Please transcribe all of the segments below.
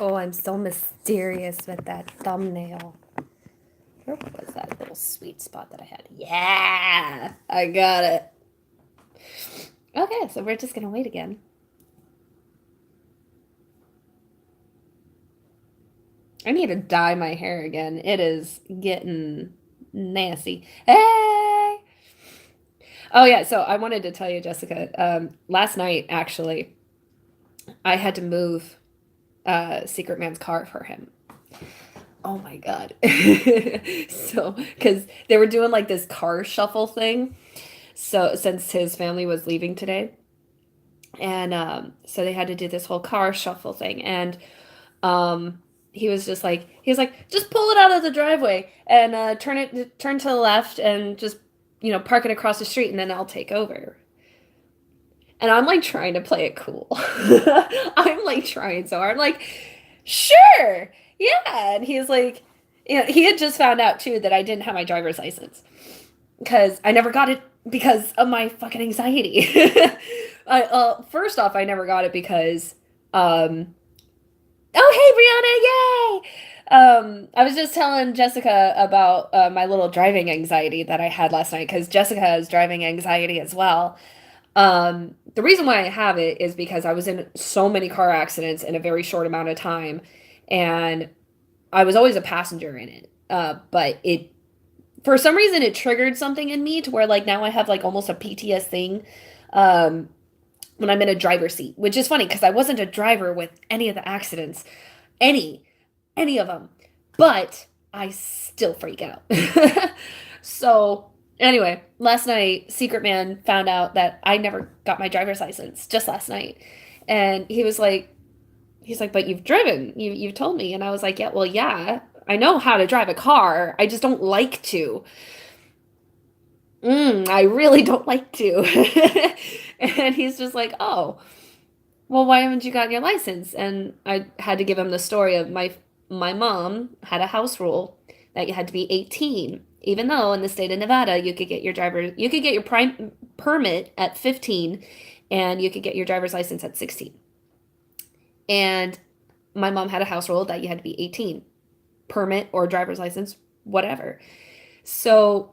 Oh, I'm so mysterious with that thumbnail. Where was that little sweet spot that I had? Yeah, I got it. Okay, so we're just gonna wait again. I need to dye my hair again. It is getting nasty. Hey! Oh yeah, so I wanted to tell you, Jessica, last night actually, I had to move Secret Man's car for him. Oh my God. So, because they were doing like this car shuffle thing. So, since his family was leaving today. And so they had to do this whole car shuffle thing. And um, he was like, just pull it out of the driveway and turn to the left and just, park it across the street and then I'll take over. And I'm like trying to play it cool. I'm like trying so hard. I'm like, sure, yeah. And he's like, he had just found out too that I didn't have my driver's license because I never got it because of my fucking anxiety. First off, I never got it because, oh, hey, Brianna, yay! I was just telling Jessica about my little driving anxiety that I had last night because Jessica has driving anxiety as well. The reason why I have it is because I was in so many car accidents in a very short amount of time, and I was always a passenger in it. But it, for some reason, it triggered something in me to where like now I have like almost a PTS thing, um, when I'm in a driver's seat, which is funny because I wasn't a driver with any of the accidents, any, any of them, but I still freak out. So anyway, last night, Secret Man found out that I never got my driver's license just last night. And he's like, but you've driven, you've told me. And I was like, yeah, well, yeah, I know how to drive a car. I just don't like to. I really don't like to. And he's just like, oh, well, why haven't you gotten your license? And I had to give him the story of my mom had a house rule that you had to be 18, even though in the state of Nevada you could get your prime permit at 15 and you could get your driver's license at 16. And my mom had a house rule that you had to be 18, permit or driver's license, whatever. So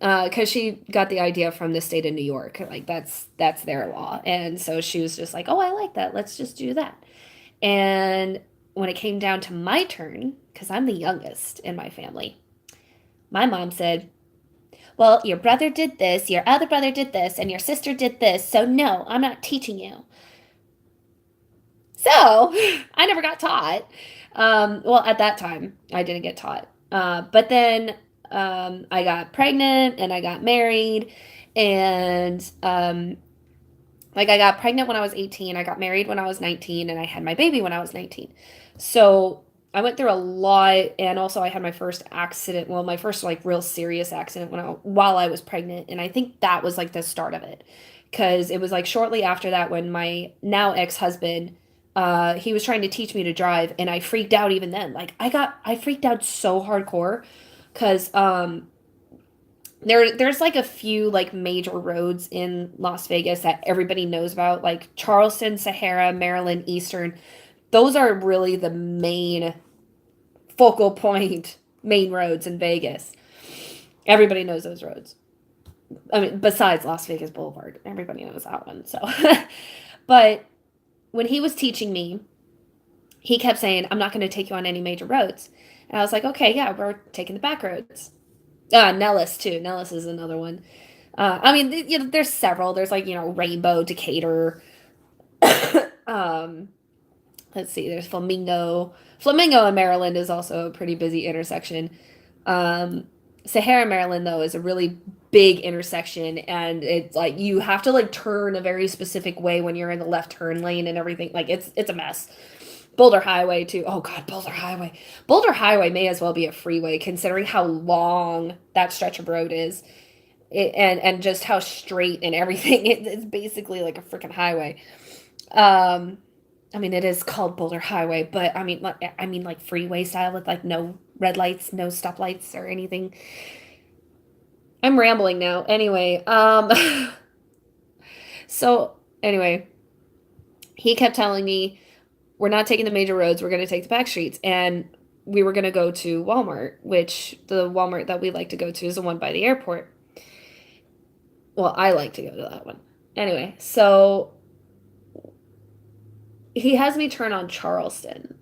because she got the idea from the state of New York, like that's their law, and so she was just like, "Oh, I like that. Let's just do that." And when it came down to my turn, because I'm the youngest in my family, my mom said, "Well, your brother did this, your other brother did this, and your sister did this, so no, I'm not teaching you." So I never got taught. Well, at that time, I didn't get taught. But then I got pregnant and I got married. And like I got pregnant when I was 18, I got married when I was 19, and I had my baby when I was 19. So I went through a lot. And also, I had my first accident. Well, my first like real serious accident while I was pregnant. And I think that was like the start of it. Because it was like shortly after that when my now ex-husband he was trying to teach me to drive and I freaked out even then. Like I freaked out so hardcore because there's like a few like major roads in Las Vegas that everybody knows about, like Charleston, Sahara, Maryland, Eastern. Those are really the main focal point main roads in Vegas. Everybody knows those roads. I mean, besides Las Vegas Boulevard, everybody knows that one. So, but when he was teaching me, he kept saying, I'm not going to take you on any major roads. And I was like, okay, yeah, we're taking the back roads. Nellis, too. Nellis is another one. I mean, there's several. There's like, Rainbow, Decatur. um, let's see, there's Flamingo. Flamingo in Maryland is also a pretty busy intersection. Um, Sahara, Maryland, though, is a really big intersection, and it's like you have to like turn a very specific way when you're in the left turn lane and everything. Like it's a mess. Boulder Highway too. Oh God, Boulder Highway. Boulder Highway may as well be a freeway considering how long that stretch of road is. And just how straight and everything. It's basically like a freaking highway. Um, I mean, it is called Boulder Highway, but I mean like freeway style with like no red lights, no stoplights or anything. I'm rambling now. Anyway, so anyway, he kept telling me, we're not taking the major roads. We're going to take the back streets. And we were going to go to Walmart, which the Walmart that we like to go to is the one by the airport. Well, I like to go to that one. Anyway, so he has me turn on Charleston,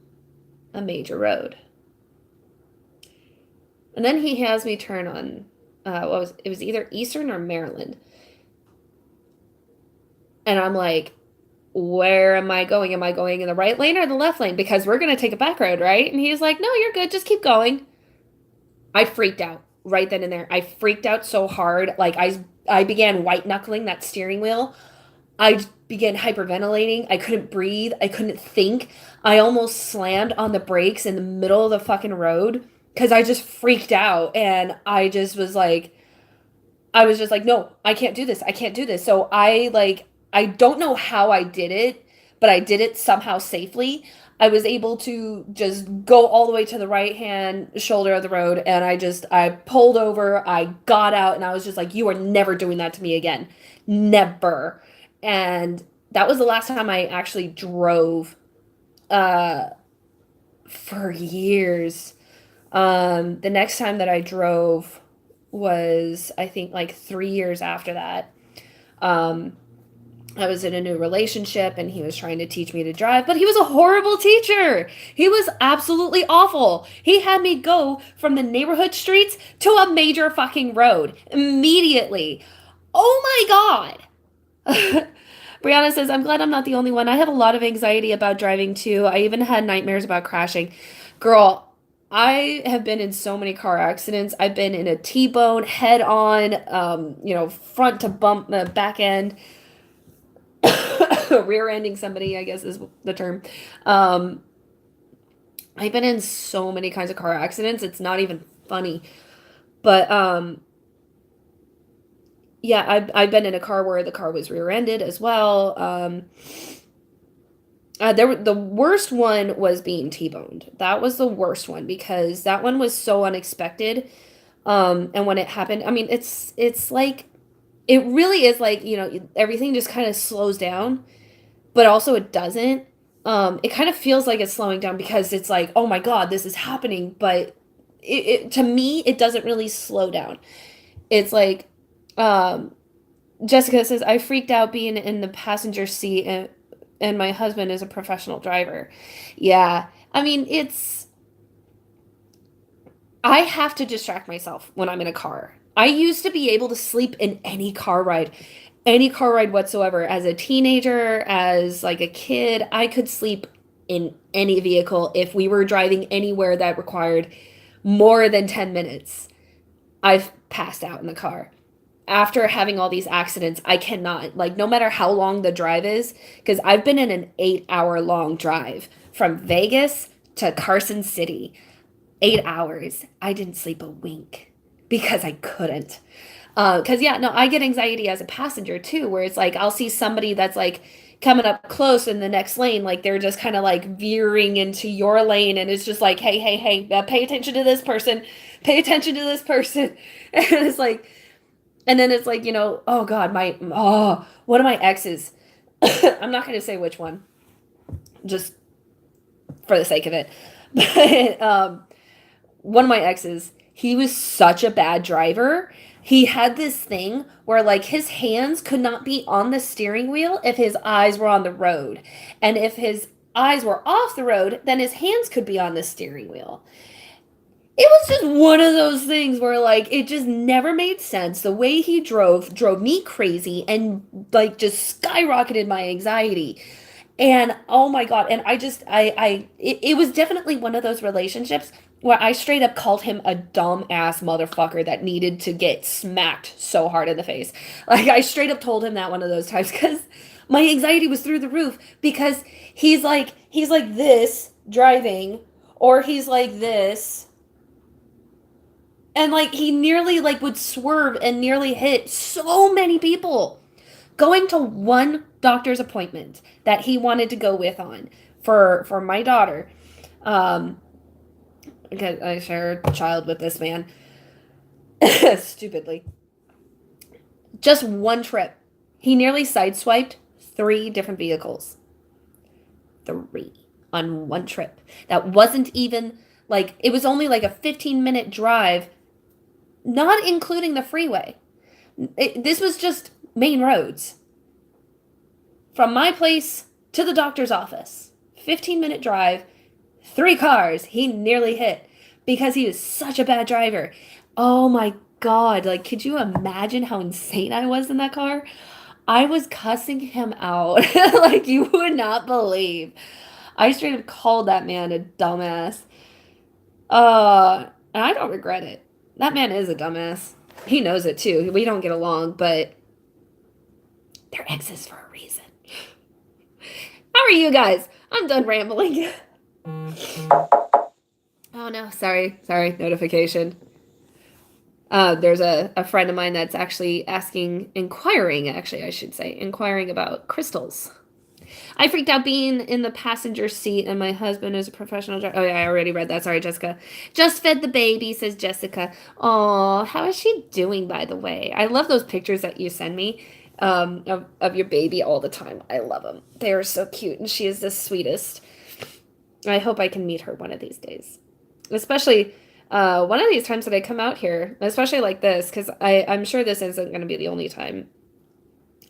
a major road. And then he has me turn on it was either Eastern or Maryland. And I'm like, where am I going? Am I going in the right lane or the left lane? Because we're going to take a back road, right? And he's like, no, you're good. Just keep going. I freaked out right then and there. I freaked out so hard. Like I began white knuckling that steering wheel. I began hyperventilating. I couldn't breathe. I couldn't think. I almost slammed on the brakes in the middle of the fucking road because I just freaked out. And I was just like, no, I can't do this. I can't do this. So I don't know how I did it, but I did it somehow safely. I was able to just go all the way to the right hand shoulder of the road, and I pulled over, I got out, and I was just like, you are never doing that to me again. Never. And that was the last time I actually drove uh for years. The next time that I drove was, I think, like 3 years after that. Um, I was in a new relationship and he was trying to teach me to drive, but he was a horrible teacher. He was absolutely awful. He had me go from the neighborhood streets to a major fucking road immediately. Oh my God. Brianna says, I'm glad I'm not the only one. I have a lot of anxiety about driving too. I even had nightmares about crashing. Girl, I have been in so many car accidents. I've been in a T-bone head on, front to bump, back end, rear ending somebody, I guess is the term. Um, I've been in so many kinds of car accidents. It's not even funny. But yeah, I've been in a car where the car was rear-ended as well. The worst one was being T-boned. That was the worst one because that one was so unexpected. And when it happened, I mean, it's like it really is like, everything just kind of slows down, but also it doesn't. It kind of feels like it's slowing down because it's like, oh my God, this is happening, but to me, it doesn't really slow down. It's like, um, Jessica says, I freaked out being in the passenger seat and my husband is a professional driver. Yeah. I mean, I have to distract myself when I'm in a car. I used to be able to sleep in any car ride whatsoever. As a teenager, as like a kid, I could sleep in any vehicle if we were driving anywhere that required more than 10 minutes. I've passed out in the car. After having all these accidents, I cannot, like, no matter how long the drive is, because I've been in an 8 hour long drive from Vegas to Carson City. 8 hours. I didn't sleep a wink because I couldn't. Because, yeah, no, I get anxiety as a passenger too, where it's like I'll see somebody that's like coming up close in the next lane, like they're just kind of like veering into your lane, and it's just like, hey, hey, hey, pay attention to this person, pay attention to this person. And it's like, and then it's like, oh God, one of my exes, I'm not going to say which one, just for the sake of it. But one of my exes, he was such a bad driver. He had this thing where like his hands could not be on the steering wheel if his eyes were on the road. And if his eyes were off the road, then his hands could be on the steering wheel. It was just one of those things where like it just never made sense. The way he drove me crazy and like just skyrocketed my anxiety. And oh my God, and it was definitely one of those relationships where I straight up called him a dumb ass motherfucker that needed to get smacked so hard in the face. Like I straight up told him that one of those times because my anxiety was through the roof because he's like this driving, or he's like this, and like he nearly like would swerve and nearly hit so many people going to one doctor's appointment that he wanted to go with on for my daughter. Because I share a child with this man. Stupidly. Just one trip. He nearly sideswiped 3 different vehicles. 3. on one trip. That wasn't even like, it was only like a 15-minute drive, not including the freeway. This was just main roads from my place to the doctor's office. 15-minute drive, three cars he nearly hit because he was such a bad driver. Oh my God. Like, could you imagine how insane I was in that car? I was cussing him out like you would not believe. I straight up called that man a dumbass. And I don't regret it. That man is a dumbass. He knows it too. We don't get along, but they're exes for a reason. How are you guys? I'm done rambling. Oh no, sorry, notification. There's a friend of mine that's actually inquiring, actually, I should say, inquiring about crystals. I freaked out being in the passenger seat, and my husband is a professional driver. Oh, yeah, I already read that. Sorry, Jessica. Just fed the baby, says Jessica. Oh, how is she doing, by the way? I love those pictures that you send me of your baby all the time. I love them. They are so cute, and she is the sweetest. I hope I can meet her one of these days. Especially one of these times that I come out here, especially like this, because I'm sure this isn't going to be the only time.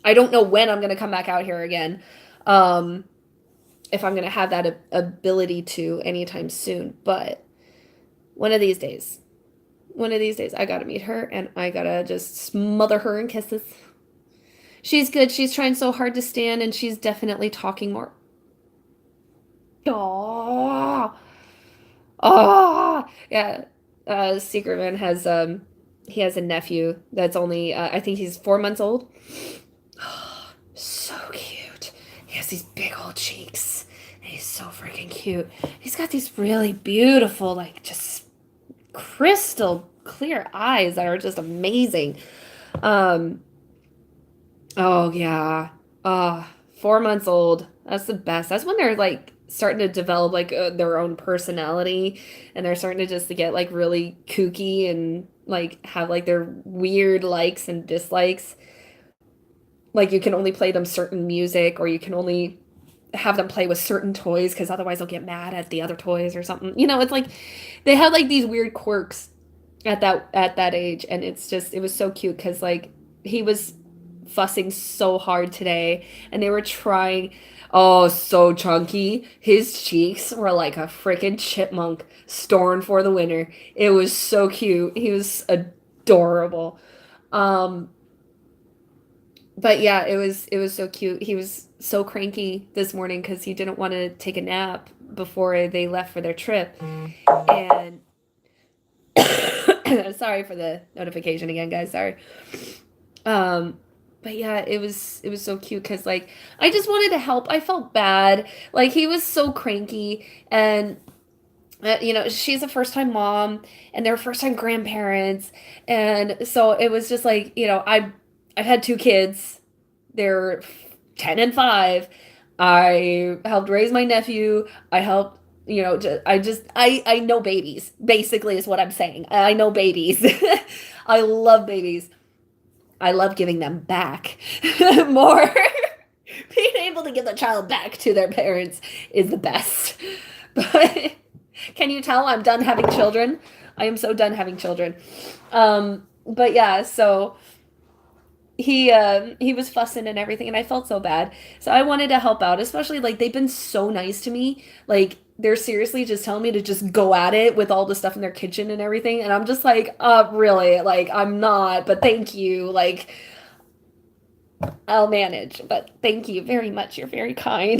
I don't know when I'm going to come back out here again. If I'm going to have that ability to anytime soon. But one of these days, I got to meet her and I got to just smother her in kisses. She's good. She's trying so hard to stand and she's definitely talking more. Oh, oh, yeah. Secret Man has, he has a nephew that's only, I think he's 4 months old. So cute. He has these big old cheeks. And he's so freaking cute. He's got these really beautiful, like, just crystal clear eyes that are just amazing. Oh, yeah. 4 months old. That's the best. That's when they're, like, starting to develop, like, their own personality. And they're starting to just get, like, really kooky and, like, have, like, their weird likes and dislikes. Like, you can only play them certain music, or you can only have them play with certain toys because otherwise they'll get mad at the other toys or something. You know, it's like they have like these weird quirks at that age, and it was so cute because like he was fussing so hard today, and they were trying. Oh, so chunky. His cheeks were like a freaking chipmunk storing for the winter. It was so cute. He was adorable. But yeah, it was so cute. He was so cranky this morning because he didn't want to take a nap before they left for their trip. And sorry for the notification again, guys. Sorry. But yeah, it was so cute because like I just wanted to help. I felt bad. Like he was so cranky and you know, she's a first time mom and they're first time grandparents. And so it was just like, you know, I've had two kids. They're 10 and 5. I helped raise my nephew. I helped, you know, I know babies, basically is what I'm saying. I know babies. I love babies. I love giving them back more. Being able to give the child back to their parents is the best. But can you tell I'm done having children? I am so done having children. But yeah, so he was fussing and everything and I felt so bad. So I wanted to help out, especially like they've been so nice to me. Like they're seriously just telling me to just go at it with all the stuff in their kitchen and everything. And I'm just like, really? Like I'm not, but thank you. Like I'll manage, but thank you very much. You're very kind.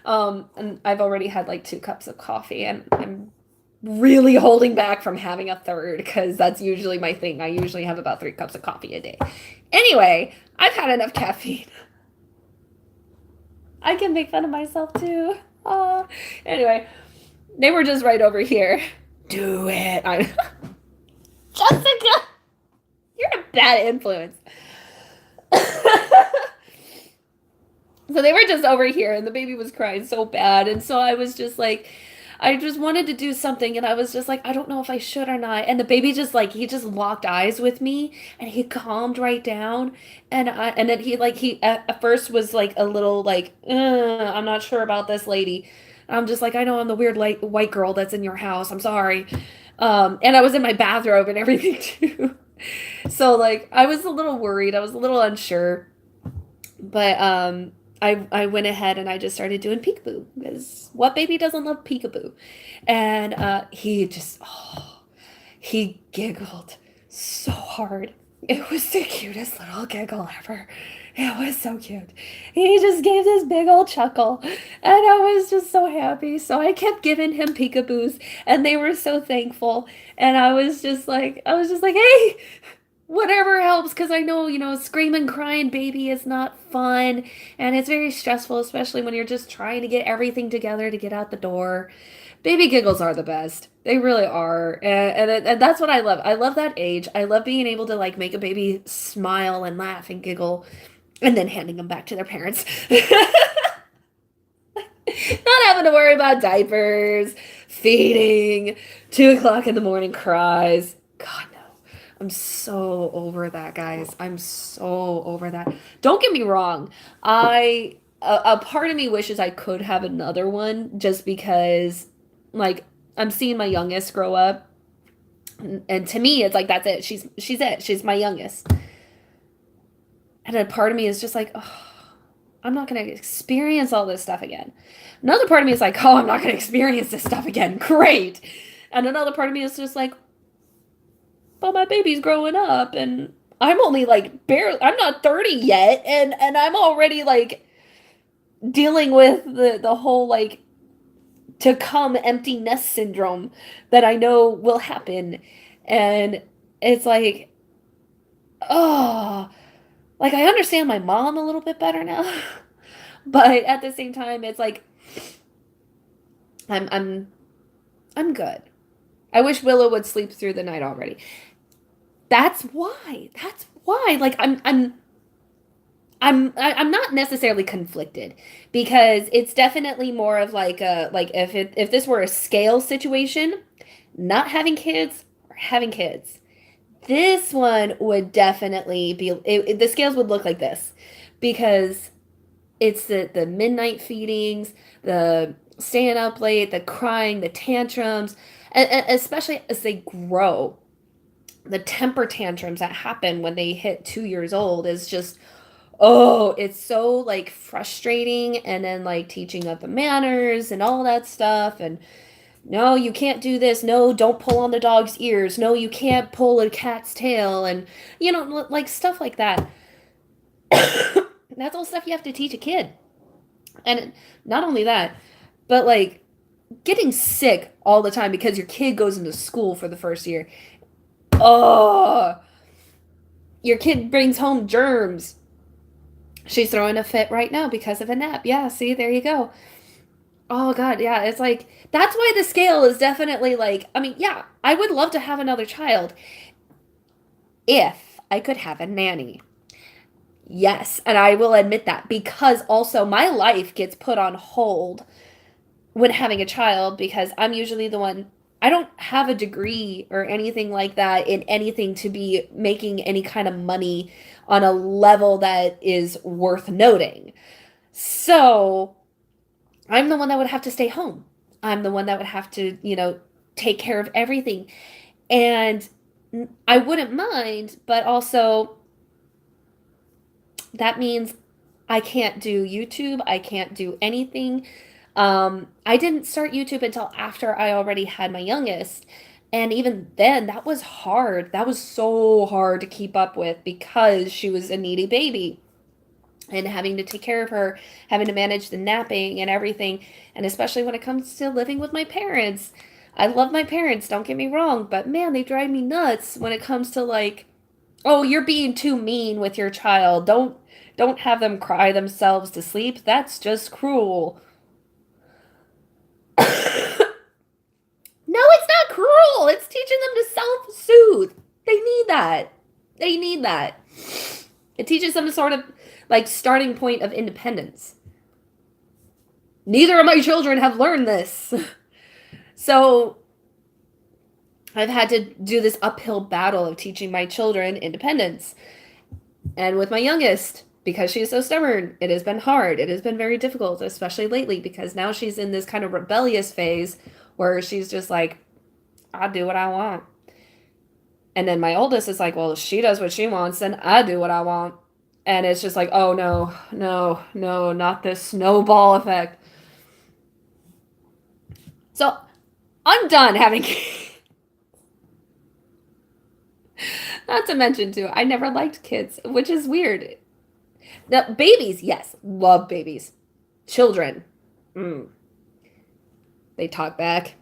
And I've already had like 2 cups of coffee and I'm really holding back from having a third because that's usually my thing. I usually have about 3 cups of coffee a day. Anyway, I've had enough caffeine. I can make fun of myself too. Anyway, they were just right over here. Do it. Jessica, you're a bad influence. So they were just over here and the baby was crying so bad. And so I was just like, I just wanted to do something and I was just like, I don't know if I should or not. And the baby just like, he just locked eyes with me and he calmed right down. And then he at first was like a little like, I'm not sure about this lady. And I'm just like, I know I'm the weird like white girl that's in your house. I'm sorry. And I was in my bathrobe and everything too. So like I was a little worried. I was a little unsure. But I went ahead and I just started doing peekaboo because what baby doesn't love peekaboo? And he just he giggled so hard. It was the cutest little giggle ever. It was so cute. He just gave this big old chuckle, and I was just so happy. So I kept giving him peekaboos, and they were so thankful. And I was just like, hey, whatever helps, because I know, screaming, crying baby is not fun, and it's very stressful, especially when you're just trying to get everything together to get out the door. Baby giggles are the best. They really are. And that's what I love. I love that age. I love being able to like make a baby smile and laugh and giggle and then handing them back to their parents. Not having to worry about diapers, feeding, 2 o'clock in the morning cries. God, no. I'm so over that, guys. I'm so over that. Don't get me wrong. A part of me wishes I could have another one just because, like, I'm seeing my youngest grow up. And to me, it's like, that's it. She's it. She's my youngest. And a part of me is just like, oh, I'm not going to experience all this stuff again. Another part of me is like, oh, I'm not going to experience this stuff again. Great. And another part of me is just like, but my baby's growing up and I'm only like barely, I'm not 30 yet. And I'm already like dealing with the whole like to come empty nest syndrome that I know will happen. And it's like, oh, like I understand my mom a little bit better now. But at the same time, it's like I'm I'm I'm good. I wish Willow would sleep through the night already. That's why. That's why. Like I'm not necessarily conflicted because it's definitely more of like a like if this were a scale situation, not having kids or having kids. This one would definitely be the scales would look like this because it's the midnight feedings, the staying up late, the crying, the tantrums, and especially as they grow, the temper tantrums that happen when they hit 2 years old is just, oh, it's so like frustrating. And then like teaching up the manners and all that stuff. And no, you can't do this. No, don't pull on the dog's ears. No, you can't pull a cat's tail. And, like stuff like that. That's all stuff you have to teach a kid. And not only that, but like getting sick all the time because your kid goes into school for the first year. Oh, your kid brings home germs. She's throwing a fit right now because of a nap. Yeah, see, there you go. Oh God, yeah, it's like that's why the scale is definitely like, I mean, yeah, I would love to have another child if I could have a nanny. Yes, and I will admit that because also my life gets put on hold when having a child because I'm usually the one, I don't have a degree or anything like that in anything to be making any kind of money on a level that is worth noting. So I'm the one that would have to stay home. I'm the one that would have to, take care of everything. And I wouldn't mind, but also that means I can't do YouTube. I can't do anything. I didn't start YouTube until after I already had my youngest. And even then, that was hard. That was so hard to keep up with because she was a needy baby and having to take care of her, having to manage the napping and everything. And especially when it comes to living with my parents. I love my parents, don't get me wrong, but man, they drive me nuts when it comes to like, oh, you're being too mean with your child. Don't have them cry themselves to sleep. That's just cruel. No, it's not cruel. It's teaching them to self-soothe. They need that. They need that. It teaches them a sort of like starting point of independence. Neither of my children have learned this. So I've had to do this uphill battle of teaching my children independence. And with my youngest, because she's so stubborn, it has been hard. It has been very difficult, especially lately, because now she's in this kind of rebellious phase where she's just like, I do what I want. And then my oldest is like, well, if she does what she wants, then I do what I want. And it's just like, oh no, no, no, not this snowball effect. So I'm done having. Not to mention, too, I never liked kids, which is weird. Now, babies, yes, love babies. Children, mm, they talk back.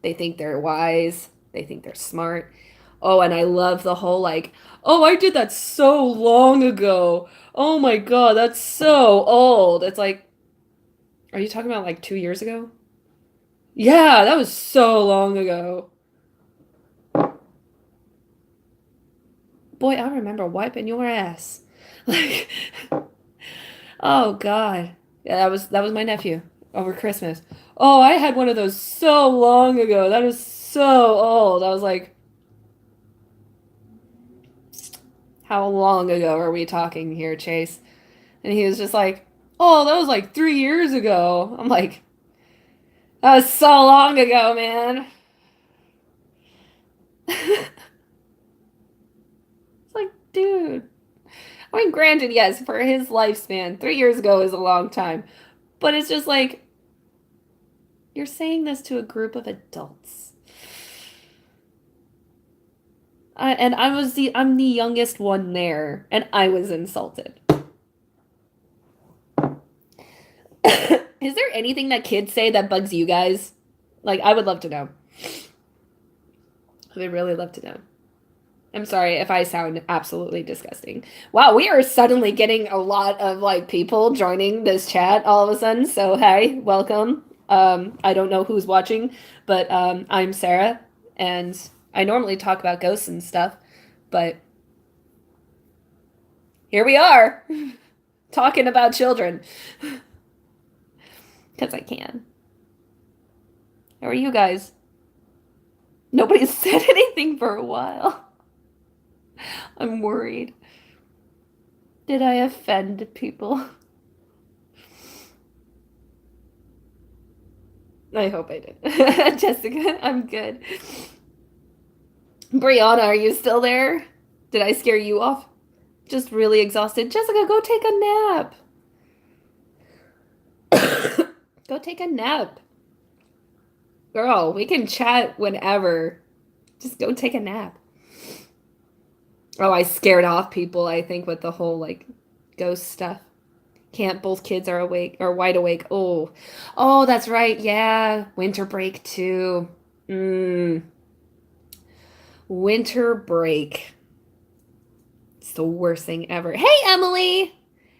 They think they're wise. They think they're smart. Oh, and I love the whole like, oh, I did that so long ago. Oh my God, that's so old. It's like, are you talking about like 2 years ago? Yeah, that was so long ago. Boy, I remember wiping your ass. Like, oh God. Yeah, that was my nephew over Christmas. Oh, I had one of those so long ago. That was so old. I was like, how long ago are we talking here, Chase? And he was just like, oh, that was like 3 years ago. I'm like, that was so long ago, man. It's like, dude. I mean, granted, yes, for his lifespan, 3 years ago is a long time. But it's just like, you're saying this to a group of adults. And I'm the youngest one there, and I was insulted. Is there anything that kids say that bugs you guys? Like, I would love to know. I would really love to know. I'm sorry if I sound absolutely disgusting. Wow, we are suddenly getting a lot of like people joining this chat all of a sudden. So hey, welcome. I don't know who's watching, but I'm Sarah, and I normally talk about ghosts and stuff, but here we are talking about children because I can. How are you guys? Nobody's said anything for a while. I'm worried. Did I offend people? I hope I did. Jessica, I'm good. Brianna, are you still there? Did I scare you off? Just really exhausted. Jessica, go take a nap. Go take a nap. Girl, we can chat whenever. Just go take a nap. Oh, I scared off people, I think, with the whole like ghost stuff. Can't both kids are awake or wide awake. Oh. Oh, that's right. Yeah. Winter break too. Winter break. It's the worst thing ever. Hey, Emily.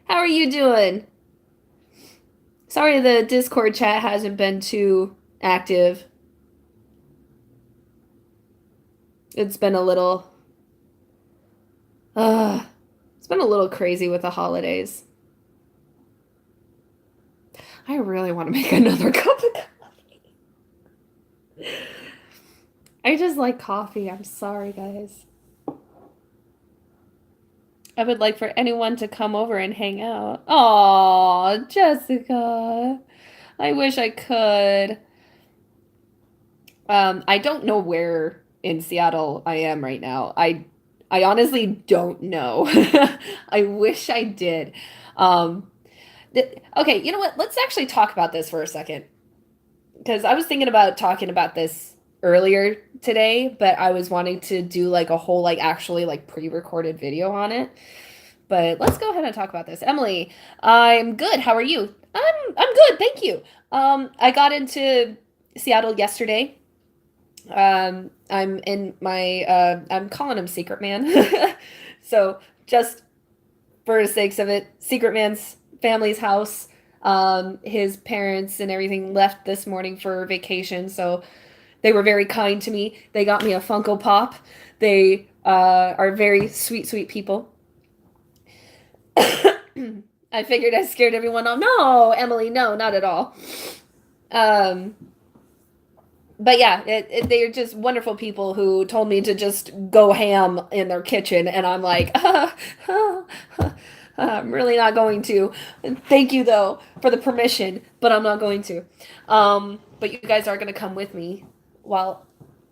How are you doing? Sorry the Discord chat hasn't been too active. It's been a little it's been a little crazy with the holidays. I really want to make another cup of coffee. I just like coffee. I'm sorry, guys. I would like for anyone to come over and hang out. Aw, Jessica. I wish I could. I don't know where in Seattle I am right now. I honestly don't know. I wish I did. Um, okay, you know what? Let's actually talk about this for a second. Because I was thinking about talking about this earlier today, but I was wanting to do like a whole like actually like pre-recorded video on it. But let's go ahead and talk about this. Emily, I'm good. How are you? I'm good, thank you. I got into Seattle yesterday. I'm in my I'm calling him Secret Man. So just for the sakes of it, Secret Man's family's house. His parents and everything left this morning for vacation, so they were very kind to me. They got me a Funko Pop. They are very sweet, sweet people. I figured I scared everyone off. No, Emily, no, not at all. Um, but yeah, they're just wonderful people who told me to just go ham in their kitchen, and I'm like, I'm really not going to. Thank you though for the permission, but I'm not going to. But you guys are gonna come with me while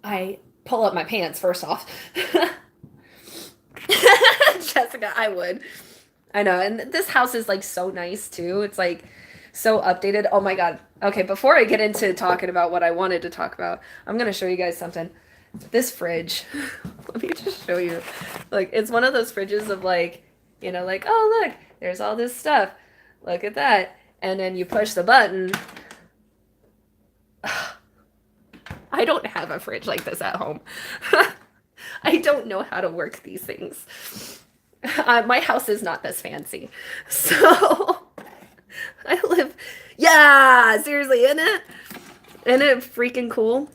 I pull up my pants first off. Jessica, I would. I know, and this house is like so nice too. It's like so updated. Oh my God. Okay, before I get into talking about what I wanted to talk about, I'm gonna show you guys something. This fridge. Let me just show you. Like, it's one of those fridges of like, like, oh look, there's all this stuff. Look at that. And then you push the button. I don't have a fridge like this at home. I don't know how to work these things. My house is not this fancy. So I live, yeah, seriously, isn't it? Isn't it freaking cool?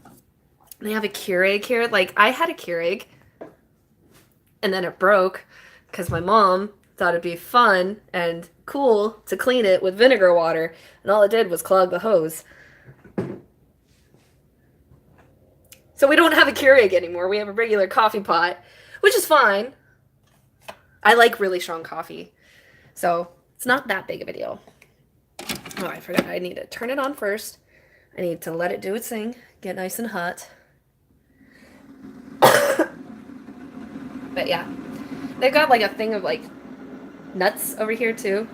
They have a Keurig here. Like, I had a Keurig, and then it broke because my mom thought it'd be fun and cool to clean it with vinegar water, and all it did was clog the hose. So we don't have a Keurig anymore. We have a regular coffee pot, which is fine. I like really strong coffee, so it's not that big of a deal. Oh, I forgot. I need to turn it on first. I need to let it do its thing, get nice and hot. But yeah, they've got like a thing of like nuts over here too.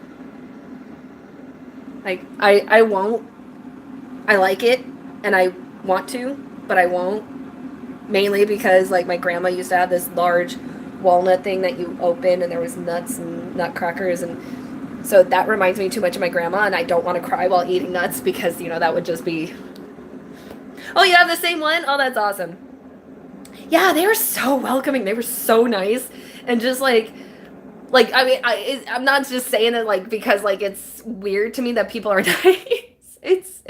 Like I won't. I like it and I want to, but I won't. Mainly because like my grandma used to have this large walnut thing that you open and there was nuts and nutcrackers, and so that reminds me too much of my grandma, and I don't want to cry while eating nuts because that would just be. Oh, you have the same one? Oh, that's awesome. Yeah, they were so welcoming. They were so nice, and just like I mean, I'm not just saying it like because like it's weird to me that people are nice. It's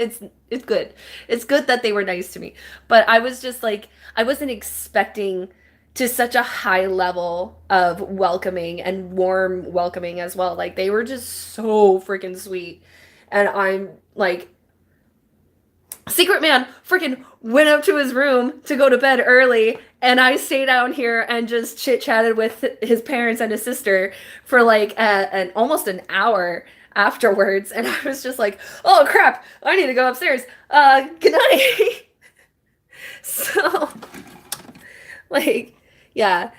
good. It's good that they were nice to me. But I was just like I wasn't expecting to such a high level of welcoming and warm welcoming as well. Like they were just so freaking sweet. And I'm like Secret Man freaking went up to his room to go to bed early, and I stayed down here and just chit chatted with his parents and his sister for like an almost an hour afterwards, and I was just like, oh crap, I need to go upstairs. Good night. So, like, yeah,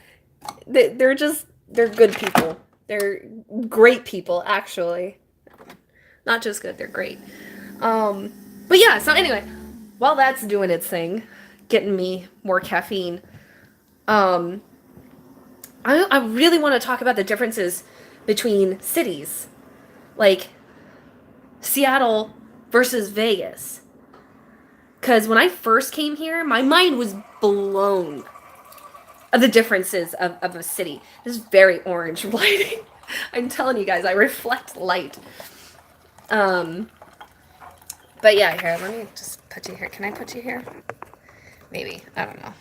they're good people. They're great people, actually. Not just good, they're great. But yeah, so anyway, while that's doing its thing, getting me more caffeine, I really want to talk about the differences between cities, like Seattle versus Vegas. Because when I first came here, my mind was blown of the differences of a city. This is very orange lighting. I'm telling you guys, I reflect light. But yeah, here, let me just put you here. Can I put you here? Maybe. I don't know.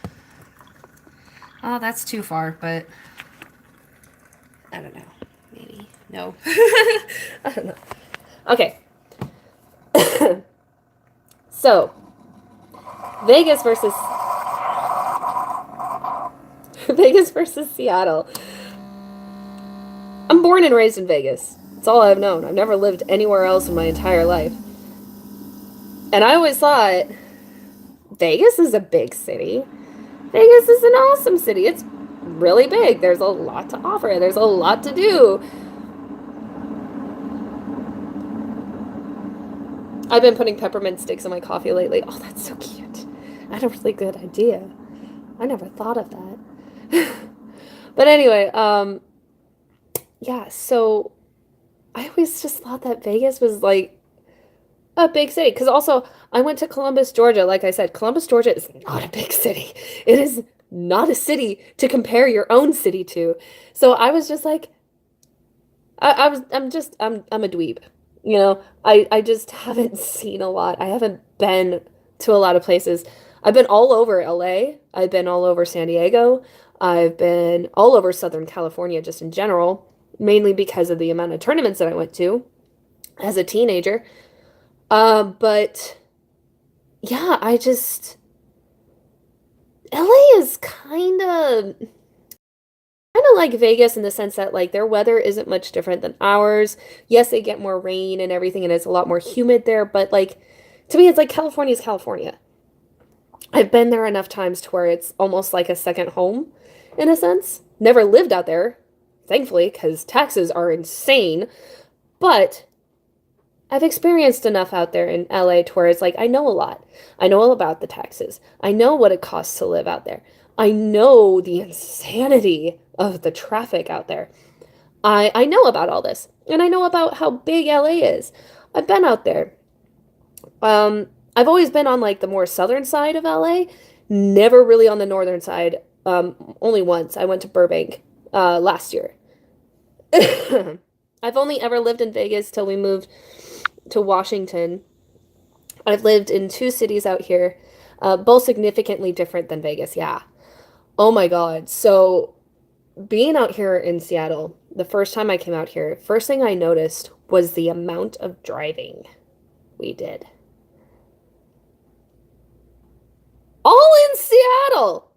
Oh, that's too far, but I don't know. Maybe. No. I don't know. Okay. So, Vegas versus Seattle. I'm born and raised in Vegas. That's all I've known. I've never lived anywhere else in my entire life. And I always thought, Vegas is a big city. Vegas is an awesome city. It's really big. There's a lot to offer. There's a lot to do. I've been putting peppermint sticks in my coffee lately. Oh, that's so cute. I had a really good idea. I never thought of that. But anyway, yeah, so I always just thought that Vegas was like a big city. Because also, I went to Columbus, Georgia. Like I said, Columbus, Georgia is not a big city. It is not a city to compare your own city to. So I was just like, I'm a dweeb. I just haven't seen a lot. I haven't been to a lot of places. I've been all over LA. I've been all over San Diego. I've been all over Southern California just in general, mainly because of the amount of tournaments that I went to as a teenager. But yeah, LA is kind of of like Vegas in the sense that like their weather isn't much different than ours. Yes, they get more rain and everything, and it's a lot more humid there, but like to me, it's like California is California. I've been there enough times to where it's almost like a second home in a sense. Never lived out there, thankfully, because taxes are insane, but I've experienced enough out there in LA to where it's like I know a lot. I know all about the taxes. I know what it costs to live out there. I know the insanity of the traffic out there. I know about all this. And I know about how big LA is. I've been out there. I've always been on like the more southern side of LA, never really on the northern side. Only once. I went to Burbank last year. I've only ever lived in Vegas till we moved to Washington. I've lived in two cities out here, both significantly different than Vegas. Yeah. Oh my God. So being out here in Seattle, the first time I came out here, first thing I noticed was the amount of driving we did. All in Seattle.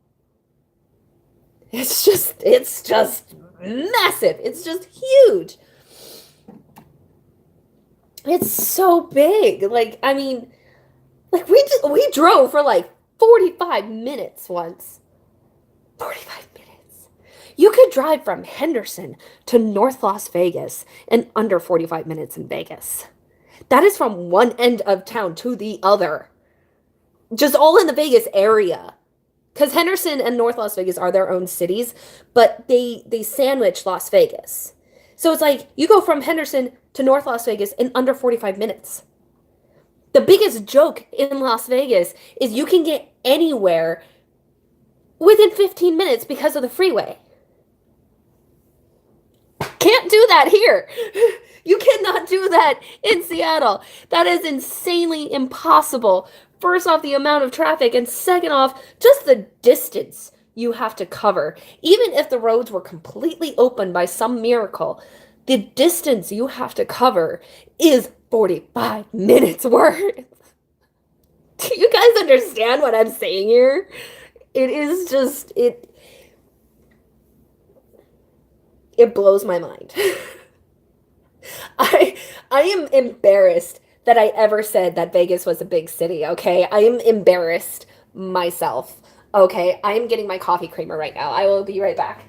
It's just massive. It's just huge. It's so big. Like, I mean, like we drove for like 45 minutes once. 45 minutes. You could drive from Henderson to North Las Vegas in under 45 minutes in Vegas. That is from one end of town to the other. Just all in the Vegas area. Because Henderson and North Las Vegas are their own cities, but they sandwich Las Vegas. So it's like you go from Henderson to North Las Vegas in under 45 minutes. The biggest joke in Las Vegas is you can get anywhere within 15 minutes because of the freeway. Can't do that here. You cannot do that in Seattle. That is insanely impossible. First off, the amount of traffic, and second off, just the distance you have to cover. Even if the roads were completely open by some miracle, the distance you have to cover is 45 minutes worth. Do you guys understand what I'm saying here? It is just, it blows my mind. I am embarrassed that I ever said that Vegas was a big city, okay? I am embarrassed myself. Okay, I am getting my coffee creamer right now. I will be right back.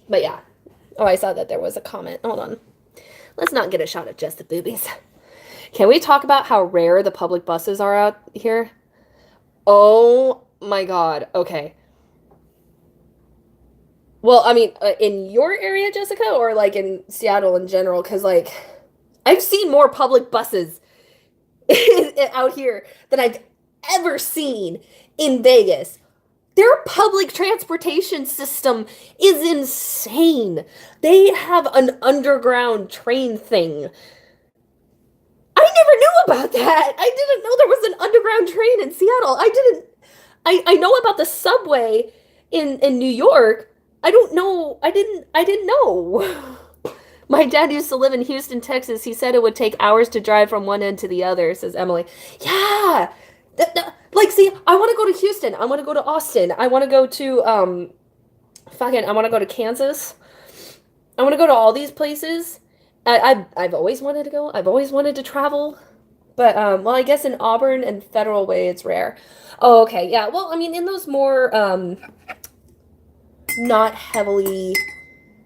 But yeah. Oh, I saw that there was a comment. Hold on. Let's not get a shot at just the boobies. Can we talk about how rare the public buses are out here? Oh my God. Okay. Well, I mean, in your area, Jessica, or like in Seattle in general? Because like, I've seen more public buses out here than I've ever seen in Vegas. Their public transportation system is insane. They have an underground train thing. I never knew about that. I didn't know there was an underground train in Seattle. I know about the subway in New York. I don't know. I didn't know. My dad used to live in Houston, Texas. He said it would take hours to drive from one end to the other, says Emily. Yeah. Like, see, I want to go to Houston. I want to go to Austin. I want to go to, I want to go to Kansas. I want to go to all these places. I've always wanted to go. I've always wanted to travel. But, well, I guess in Auburn and Federal Way, it's rare. Oh, okay. Yeah. Well, I mean, in those more, not heavily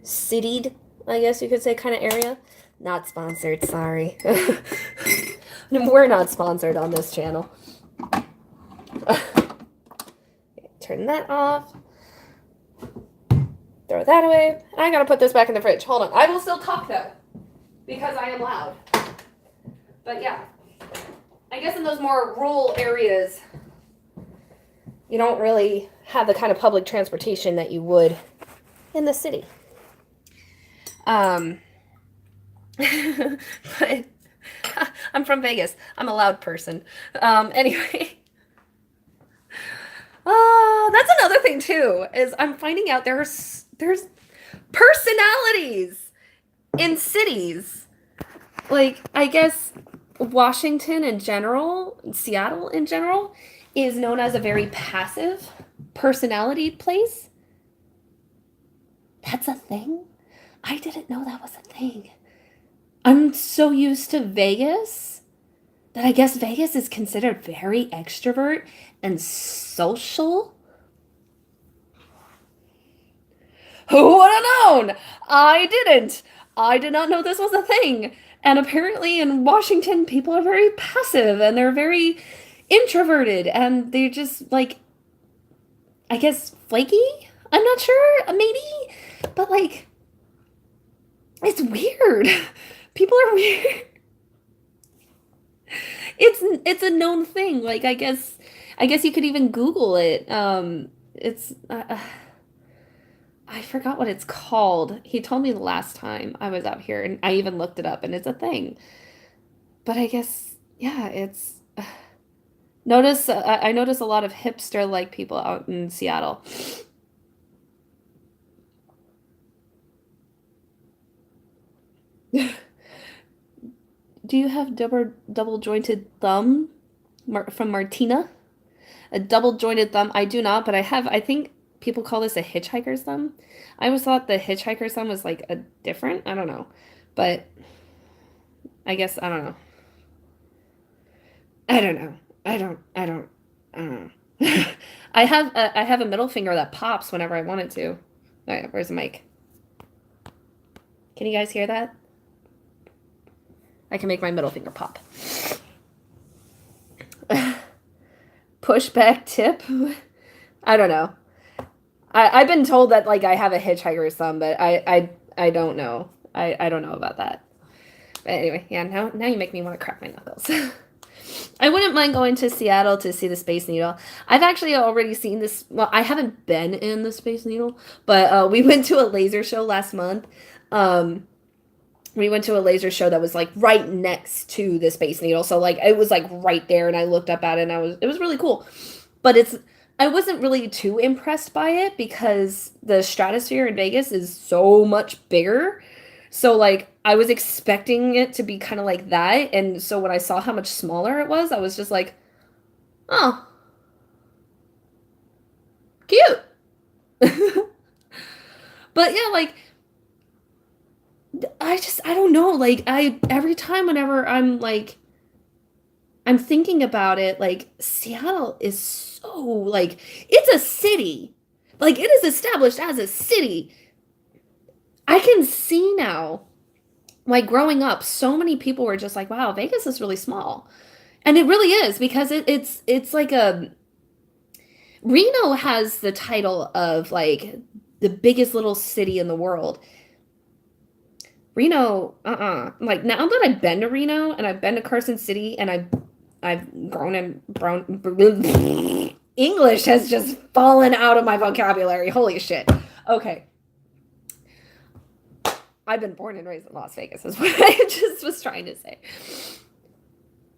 citied, I guess you could say, kind of area. Not sponsored, sorry. We're not sponsored on this channel. Turn that off. Throw that away. I gotta put this back in the fridge. Hold on. I will still talk though, because I am loud. But yeah, I guess in those more rural areas, you don't really have the kind of public transportation that you would in the city. But I'm from Vegas. I'm a loud person. Anyway. That's another thing too, is I'm finding out there's personalities in cities. Like, I guess Washington in general, Seattle in general, is known as a very passive personality place. That's a thing? I didn't know that was a thing. I'm so used to Vegas that I guess Vegas is considered very extrovert and social. Who would have known? I didn't. I did not know this was a thing. And apparently in Washington, people are very passive and they're very introverted and they're just like, I guess, flaky? I'm not sure, maybe? But like, it's weird. People are weird. It's a known thing. Like I guess you could even Google it. It's I forgot what it's called. He told me the last time I was out here, and I even looked it up, and it's a thing. But I guess, yeah, it's. Notice I notice a lot of hipster like people out in Seattle. Do you have double jointed thumb from Martina? A double jointed thumb? I do not, but I have. I think people call this a hitchhiker's thumb. I always thought the hitchhiker's thumb was like a different. I don't know, but I guess I don't know. I don't know. I don't know. I have a middle finger that pops whenever I want it to. All right, where's the mic? Can you guys hear that? I can make my middle finger pop. Pushback tip? I don't know. I've been told that like I have a hitchhiker's thumb, but I don't know. I don't know about that. But anyway, yeah, now you make me want to crack my knuckles. I wouldn't mind going to Seattle to see the Space Needle. I've actually already seen this. Well, I haven't been in the Space Needle, but we went to a laser show last month. Um, we went to a laser show that was like right next to the Space Needle, so like it was like right there, and I looked up at it, and it was really cool. But I wasn't really too impressed by it because the stratosphere in Vegas is so much bigger. So like I was expecting it to be kind of like that, and so when I saw how much smaller it was, I was just like, "Oh, cute." But yeah, like I don't know, like I every time whenever I'm thinking about it, like Seattle is so like it's a city. Like it is established as a city. I can see now, like growing up, so many people were just like, "Wow, Vegas is really small." And it really is because it's like a Reno has the title of like the biggest little city in the world. Reno, Like now that I've been to Reno and I've been to Carson City and I've grown and brown English has just fallen out of my vocabulary. Holy shit. Okay. I've been born and raised in Las Vegas is what I just was trying to say.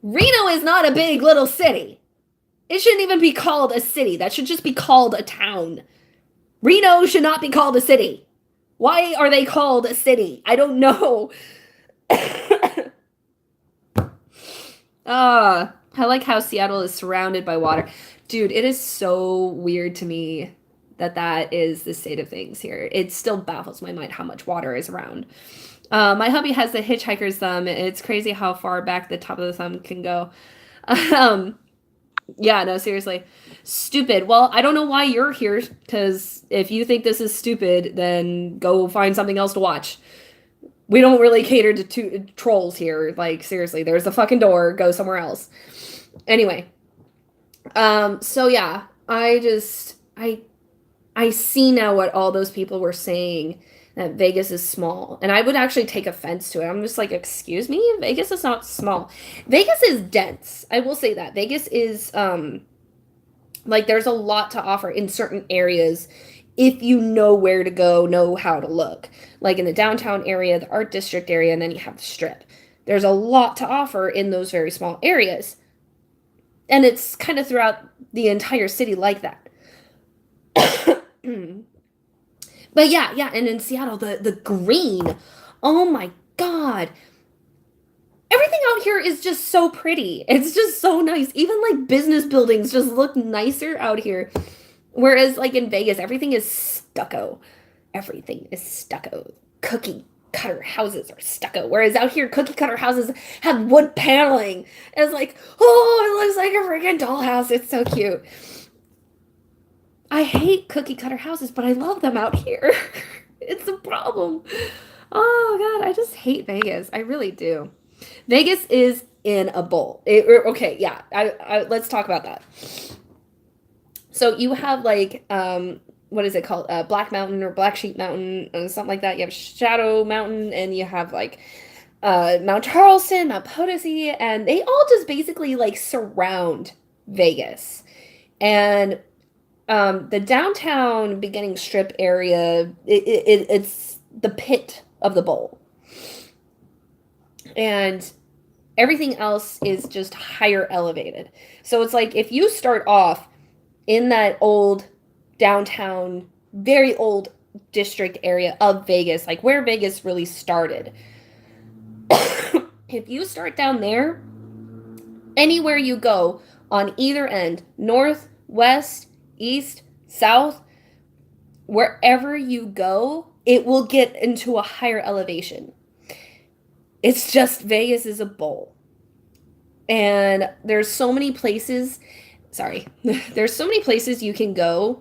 Reno is not a big little city. It shouldn't even be called a city. That should just be called a town. Reno should not be called a city. Why are they called a city? I don't know. I like how Seattle is surrounded by water. Dude, it is so weird to me that that is the state of things here. It still baffles my mind how much water is around. My hubby has the hitchhiker's thumb. It's crazy how far back the top of the thumb can go. Um, yeah, no, seriously. Stupid. Well, I don't know why you're here, because if you think this is stupid, then go find something else to watch. We don't really cater to trolls here. Like, seriously, there's a fucking door. Go somewhere else. Anyway, so yeah, I see now what all those people were saying that Vegas is small. And I would actually take offense to it. I'm just like, excuse me? Vegas is not small. Vegas is dense. I will say that. Vegas is like there's a lot to offer in certain areas if you know where to go, know how to look. Like in the downtown area, the art district area, and then you have the strip. There's a lot to offer in those very small areas. And it's kind of throughout the entire city like that. But yeah, and in Seattle, the green, oh my God. Everything out here is just so pretty. It's just so nice. Even like business buildings just look nicer out here. Whereas like in Vegas, everything is stucco. Everything is stucco. Cookie cutter houses are stucco. Whereas out here, cookie cutter houses have wood paneling. It's like, oh, it looks like a freaking dollhouse. It's so cute. I hate cookie cutter houses, but I love them out here. It's a problem. Oh God, I just hate Vegas. I really do. Vegas is in a bowl. Okay, yeah. Let's talk about that. So you have like what is it called? Black Mountain or Black Sheep Mountain, something like that. You have Shadow Mountain, and you have like Mount Charleston, Mount Potosi, and they all just basically like surround Vegas. And the downtown beginning strip area, it's the pit of the bowl. And everything else is just higher elevated. So it's like if you start off in that old downtown, very old district area of Vegas, like where Vegas really started, if you start down there, anywhere you go on either end, north, west, east, south, wherever you go, it will get into a higher elevation. It's just Vegas is a bowl. And there's so many places, sorry, there's so many places you can go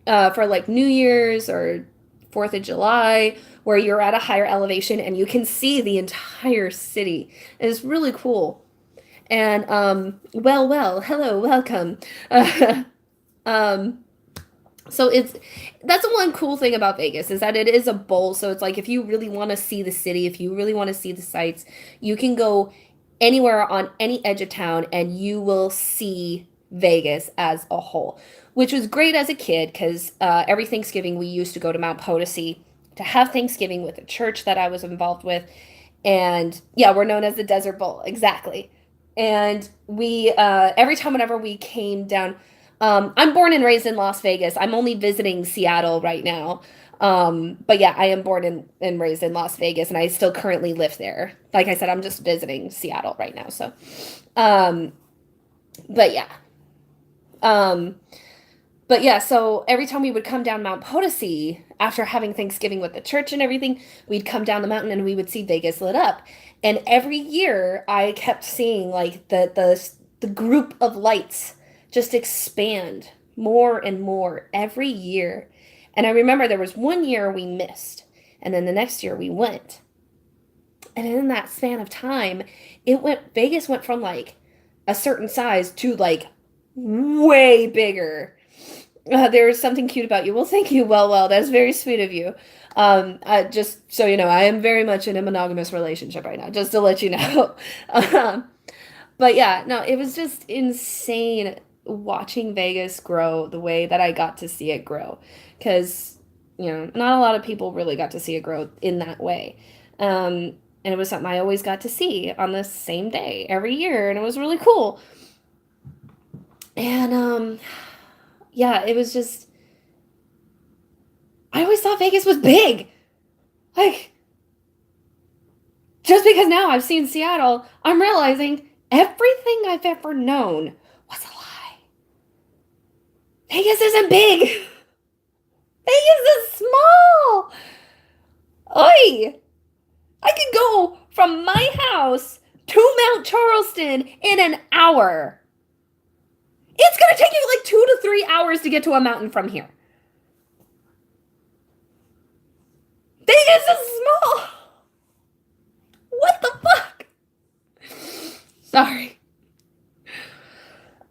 for like New Year's or 4th of July where you're at a higher elevation and you can see the entire city. And it's really cool. And hello, welcome. Um, so that's the one cool thing about Vegas is that it is a bowl. So it's like if you really want to see the city, if you really want to see the sights, you can go anywhere on any edge of town and you will see Vegas as a whole, which was great as a kid because every Thanksgiving we used to go to Mount Potosi to have Thanksgiving with a church that I was involved with. And yeah, we're known as the Desert Bowl, exactly. And we, every time whenever we came down, I'm born and raised in Las Vegas. I'm only visiting Seattle right now. But yeah, I am born and raised in Las Vegas, and I still currently live there. Like I said, I'm just visiting Seattle right now. So, um, but yeah, um, but yeah. So every time we would come down Mount Potosi after having Thanksgiving with the church and everything, we'd come down the mountain and we would see Vegas lit up. And every year, I kept seeing like the group of lights just expand more and more every year. And I remember there was one year we missed, and then the next year we went. And in that span of time, Vegas went from like a certain size to like way bigger. There's something cute about you. Well, thank you. Well, that's very sweet of you. Just so you know, I am very much in a monogamous relationship right now, just to let you know. um, but yeah, no, it was just insane watching Vegas grow the way that I got to see it grow. Because, not a lot of people really got to see it grow in that way. And it was something I always got to see on the same day every year, and it was really cool. And yeah, it was just, I always thought Vegas was big. Like, just because now I've seen Seattle, I'm realizing everything I've ever known was a lie. Vegas isn't big. Vegas is small. Oi! I could go from my house to Mount Charleston in an hour. It's gonna take you like 2 to 3 hours to get to a mountain from here. Vegas is small. What the fuck? Sorry.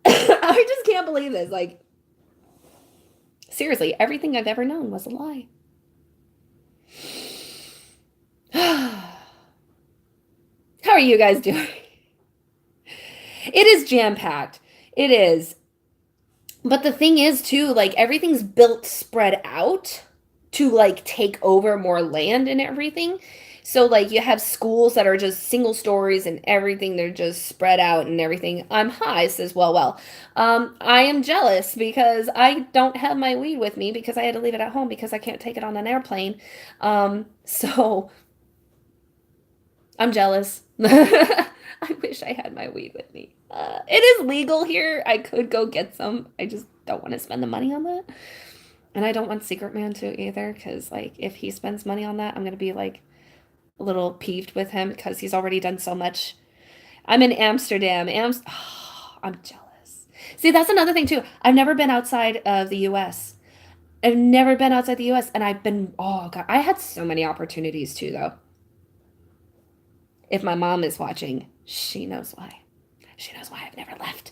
I just can't believe this. Like, seriously, everything I've ever known was a lie. How are you guys doing? It is jam packed. It is. But the thing is, too, like, everything's built spread out to, like, take over more land and everything. So, like, you have schools that are just single stories and everything. They're just spread out and everything. I'm high, says, well. I am jealous because I don't have my weed with me because I had to leave it at home because I can't take it on an airplane. So I'm jealous. I wish I had my weed with me. It is legal here. I could go get some. I just don't want to spend the money on that. And I don't want Secret Man to either, because like if he spends money on that, I'm gonna be like a little peeved with him because he's already done so much. I'm in Amsterdam. I'm jealous. See, that's another thing too. I've never been outside of the US. I've never been outside the US, and I've been, oh God, I had so many opportunities too, though. If my mom is watching, she knows why. She knows why I've never left.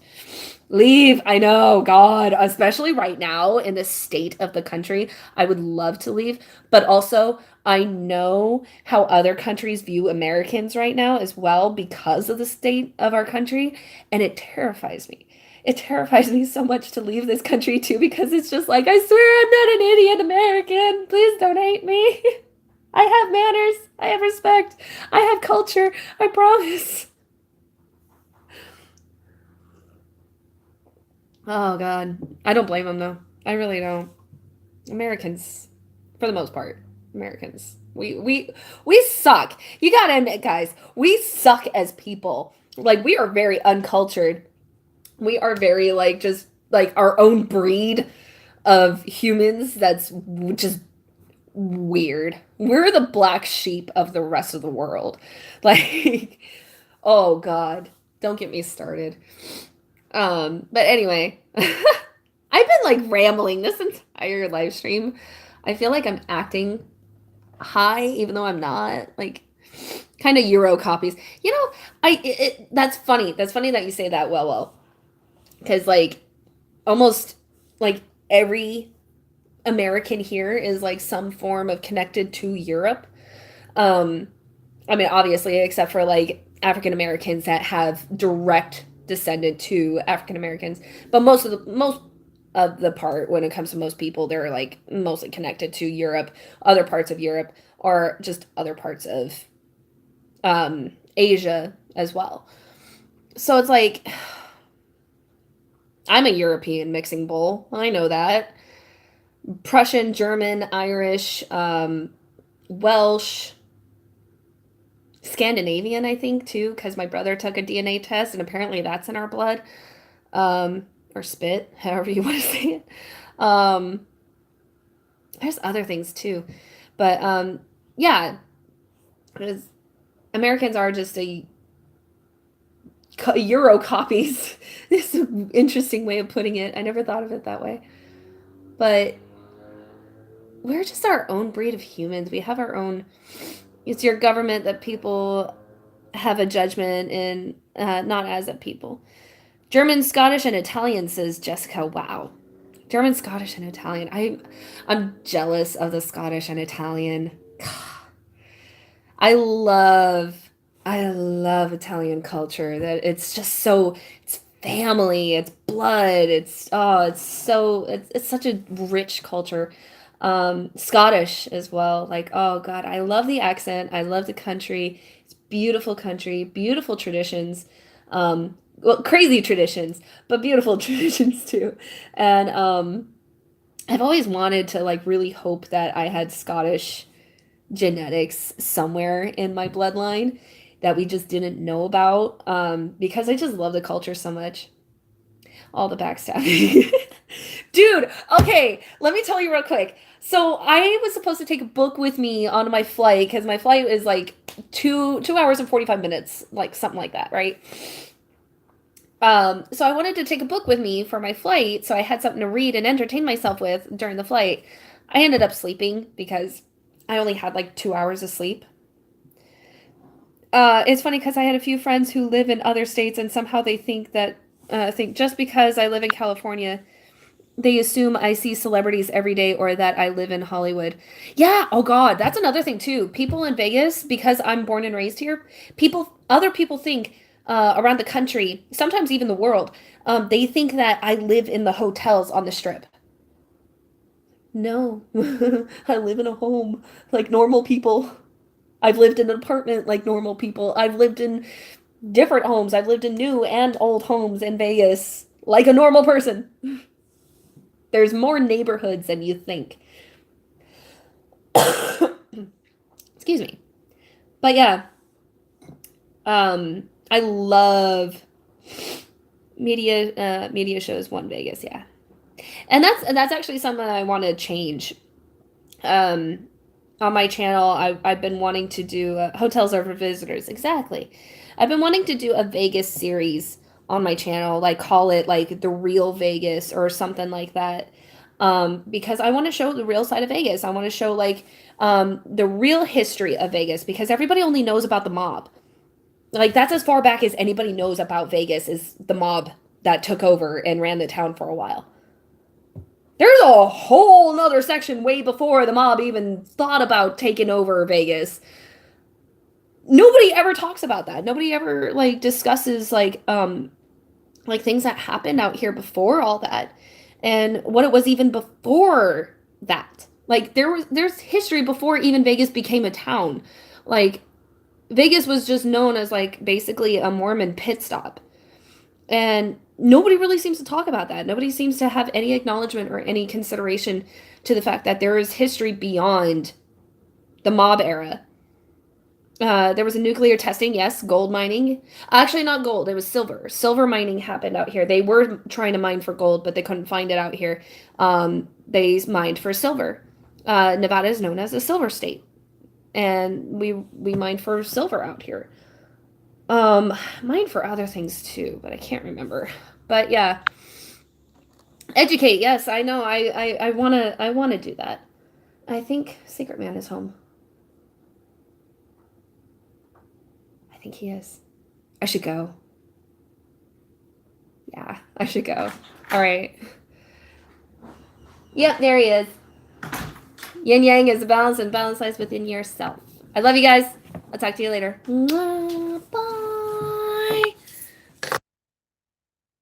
Leave. I know, God, especially right now in the state of the country. I would love to leave, but also I know how other countries view Americans right now as well because of the state of our country, and it terrifies me. It terrifies me so much to leave this country too because it's just like, I swear I'm not an idiot American. Please don't hate me. I have manners. I have respect. I have culture. I promise. Oh God. I don't blame them though. I really don't. Americans, for the most part, Americans. We suck. You gotta admit, guys, we suck as people. Like we are very uncultured. We are very like just like our own breed of humans that's just weird. We're the black sheep of the rest of the world. Like, oh God, don't get me started. But anyway, I've been like rambling this entire live stream. I feel like I'm acting high, even though I'm not. Like, kind of Euro copies. You know, that's funny. That's funny that you say that. Well, because like almost like every American here is like some form of connected to Europe. Um, I mean, obviously, except for like African Americans that have direct descendant to African Americans, but most of the part when it comes to most people, they're like mostly connected to Europe, other parts of Europe, or just other parts of Asia as well. So it's like I'm a European mixing bowl. I know that. Prussian, German, Irish, Welsh, Scandinavian, I think, too, because my brother took a DNA test and apparently that's in our blood. Or spit, however you want to say it. Um, there's other things too. But yeah, Americans are just a Euro copies. This is an interesting way of putting it. I never thought of it that way. But we're just our own breed of humans. We have our own. It's your government that people have a judgment in, not as a people. German, Scottish, and Italian, says Jessica. Wow. German, Scottish, and Italian. I'm jealous of the Scottish and Italian. I love I love Italian culture. That it's just so it's family, it's blood, it's such a rich culture. Scottish as well. Like, oh God, I love the accent. I love the country. It's beautiful country, beautiful traditions. Well, crazy traditions, but beautiful traditions too. And I've always wanted to like really hope that I had Scottish genetics somewhere in my bloodline that we just didn't know about, because I just love the culture so much. All the backstabbing. Dude, okay, let me tell you real quick. So I was supposed to take a book with me on my flight because my flight is like 2 hours and 45 minutes, like something like that, right? So I wanted to take a book with me for my flight, so I had something to read and entertain myself with during the flight. I ended up sleeping because I only had like 2 hours of sleep. It's funny because I had a few friends who live in other states, and somehow they think just because I live in California, they assume I see celebrities every day or that I live in Hollywood. Yeah, oh God, that's another thing too. People in Vegas, because I'm born and raised here, other people think around the country, sometimes even the world, they think that I live in the hotels on the strip. No, I live in a home like normal people. I've lived in an apartment like normal people. I've lived in different homes. I've lived in new and old homes in Vegas like a normal person. There's more neighborhoods than you think. Excuse me. But yeah, I love media shows. One Vegas, yeah, and that's actually something I want to change. Um, on my channel, I've been wanting to do hotels are for visitors. Exactly, I've been wanting to do a Vegas series on my channel, like call it like the real Vegas or something like that. Because I want to show the real side of Vegas. I want to show like the real history of Vegas because everybody only knows about the mob. Like that's as far back as anybody knows about Vegas is the mob that took over and ran the town for a while. There's a whole nother section way before the mob even thought about taking over Vegas. Nobody ever talks about that. Nobody ever like discusses like things that happened out here before all that and what it was even before that. Like there's history before even Vegas became a town. Like Vegas was just known as like basically a Mormon pit stop. And nobody really seems to talk about that. Nobody seems to have any acknowledgement or any consideration to the fact that there is history beyond the mob era. There was a nuclear testing, yes, gold mining. Actually, not gold, it was silver. Silver mining happened out here. They were trying to mine for gold, but they couldn't find it out here. They mined for silver. Nevada is known as a silver state. And we mined for silver out here. Mine for other things too, but I can't remember. But yeah, educate. Yes, I know. I wanna do that. I think Secret Man is home. I think he is. I should go. Yeah, I should go. All right. Yep, there he is. Yin yang is a balance, and balance lies within yourself. I love you guys. I'll talk to you later. Bye.